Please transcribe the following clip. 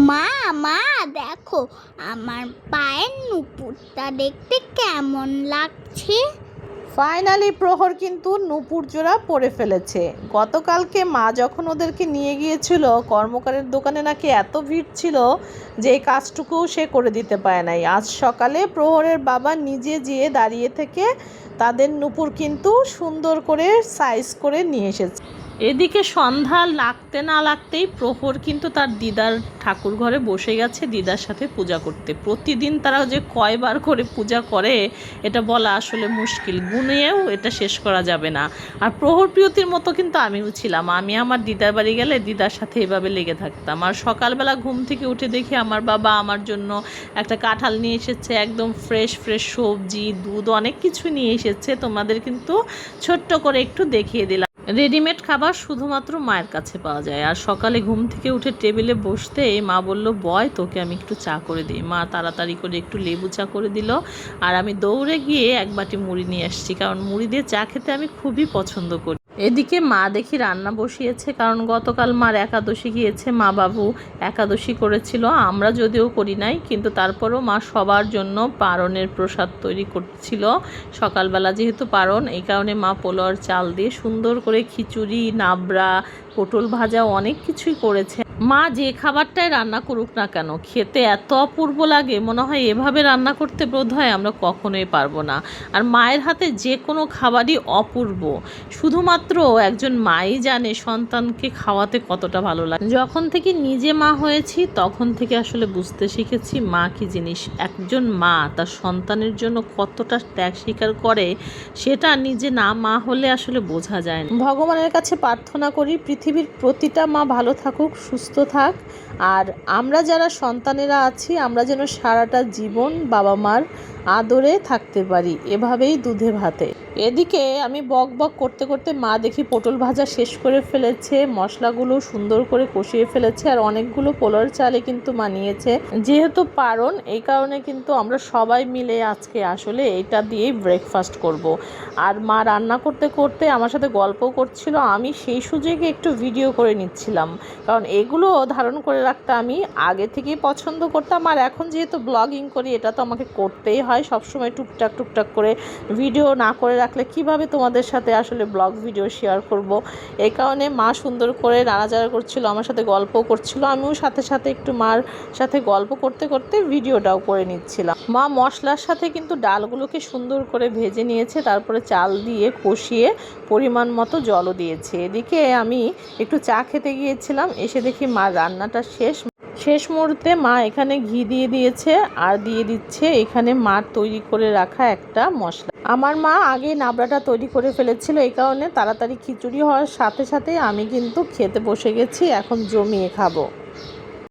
মা মা দেখো আমার পায়ের নুপুরটা দেখতে কেমন লাগছে। ফাইনালি প্রহর কিন্তু নুপুর জোড়া পরে ফেলেছে। গতকালকে মা যখন ওদেরকে নিয়ে গিয়েছিল কর্মকারের দোকানে নাকি এত ভিড় ছিল যে এই কাজটুকুও সে করে দিতে পারে নাই। আজ সকালে প্রহরের বাবা নিজে যেয়ে দাঁড়িয়ে থেকে তাদের নুপুর কিন্তু সুন্দর করে সাইজ করে নিয়ে এসেছে। এদিকে সন্ধ্যা লাগতে না লাগতেই প্রহর কিন্তু তার দিদার ঠাকুর ঘরে বসে গেছে দিদার সাথে পূজা করতে। প্রতিদিন তারা যে কয়বার করে পূজা করে এটা বলা আসলে মুশকিল, গুনেও এটা শেষ করা যাবে না। আর প্রহর প্রিয়তির মতো কিন্তু আমিও ছিলাম। আমি আমার দিদার বাড়ি গেলে দিদার সাথে এভাবে লেগে থাকতাম। আর সকালবেলা ঘুম থেকে উঠে দেখি আমার বাবা আমার জন্য একটা কাঁঠাল নিয়ে এসেছে, একদম ফ্রেশ ফ্রেশ সবজি, দুধ, অনেক কিছু নিয়ে এসেছে। তোমাদের কিন্তু ছোট্ট করে একটু দেখিয়ে দিলাম। রেডিমেড খাবার শুধুমাত্র মায়ের কাছে পাওয়া যায়। আর সকালে ঘুম থেকে উঠে টেবিলে বসতে মা বলল, বয় তোকে আমি একটু চা করে দিই। মা তাড়াতাড়ি করে একটু লেবু চা করে দিল। আর আমি দৌড়ে গিয়ে এক বাটি মুড়ি নিয়ে আসছি, কারণ মুড়ি দিয়ে চা খেতে আমি খুবই পছন্দ করি। এদিকে মা দেখি রান্না বসিয়েছে, কারণ গতকাল মার একাদশী গিয়েছে, মা বাবু একাদশী করেছিল। আমরা যদিও করি নাই, কিন্তু তারপরও মা সবার জন্য পারণের প্রসাদ তৈরি করছিল সকালবেলা, যেহেতু পারণ, এই কারণে মা পোলাওর চাল দিয়ে সুন্দর করে খিচুড়ি, নাবড়া, পটল ভাজা, অনেক কিছুই করেছে। মা যে খাবারটাই রান্না করুক না কেন খেতে এত অপূর্ব লাগে, মনে হয় এভাবে রান্না করতে বোধ হয় আমরা কখনোই পারবো না। আর মায়ের হাতে যে কোনো খাবারই অপূর্ব। শুধুমাত্র একজন মাই জানে সন্তানকে খাওয়াতে কতটা ভালো লাগে। যখন থেকে নিজে মা হয়েছি তখন থেকে আসলে বুঝতে শিখেছি মা কি জিনিস। একজন মা তার সন্তানের জন্য কতটা ত্যাগ স্বীকার করে সেটা নিজে না মা হলে আসলে বোঝা যায় না। ভগবানের কাছে প্রার্থনা করি পৃথিবীর প্রতিটা মা ভালো থাকুক, সুস্থ থাক। আর আমরা যারা সন্তানেরা আছি আমরা যেন সারাটা জীবন বাবা মার আদরে থাকতে পারি, এভাবেই দুধে ভাতে। এদিকে আমি বক বক করতে করতে মা দেখি পটল ভাজা শেষ করে ফেলেছে, মশলাগুলো সুন্দর করে কষিয়ে ফেলেছে। আর অনেকগুলো পোলাওর চালে কিন্তু মা নিয়েছে, যেহেতু পারণ এই কারণে কিন্তু আমরা সবাই মিলে আজকে আসলে এটা দিয়েই ব্রেকফাস্ট করব। আর মা রান্না করতে করতে আমার সাথে গল্প করছিল, আমি সেই সুযোগে একটু ভিডিও করে নিচ্ছিলাম, কারণ এগুলো ধারণ করে রাখতে আমি আগে থেকেই পছন্দ করতাম। আর এখন যেহেতু ব্লগিং করি এটা তো আমাকে করতেই হয়, সবসময় টুকটাক টুকটাক করে ভিডিও না করে রাখলে কিভাবে তোমাদের সাথে আসলে ব্লগ ভিডিও শেয়ার করব। এই কারণে মা সুন্দর করে নাড়াচাড়া করছিল, আমার সাথে গল্পও করছিল, আমিও সাথে সাথে একটু মার সাথে গল্প করতে করতে ভিডিওটাও করে নিচ্ছিলাম। মা মশলার সাথে কিন্তু ডালগুলোকে সুন্দর করে ভেজে নিয়েছে, তারপরে চাল দিয়ে কষিয়ে পরিমাণ মতো জলও দিয়েছে। এদিকে আমি একটু চা খেতে গিয়েছিলাম, এসে দেখি মার রান্নাটা শেষ মুহূর্তে মা এখানে ঘি দিয়ে দিয়েছে আর দিয়ে দিচ্ছে এখানে মার তৈরি করে রাখা একটা মশলা। আমার মা আগে নাবড়াটা তৈরি করে ফেলেছিল, এই কারণে তাড়াতাড়ি খিচুড়ি হওয়ার সাথে সাথে আমি কিন্তু খেতে বসে গেছি, এখন জমিয়ে খাবো।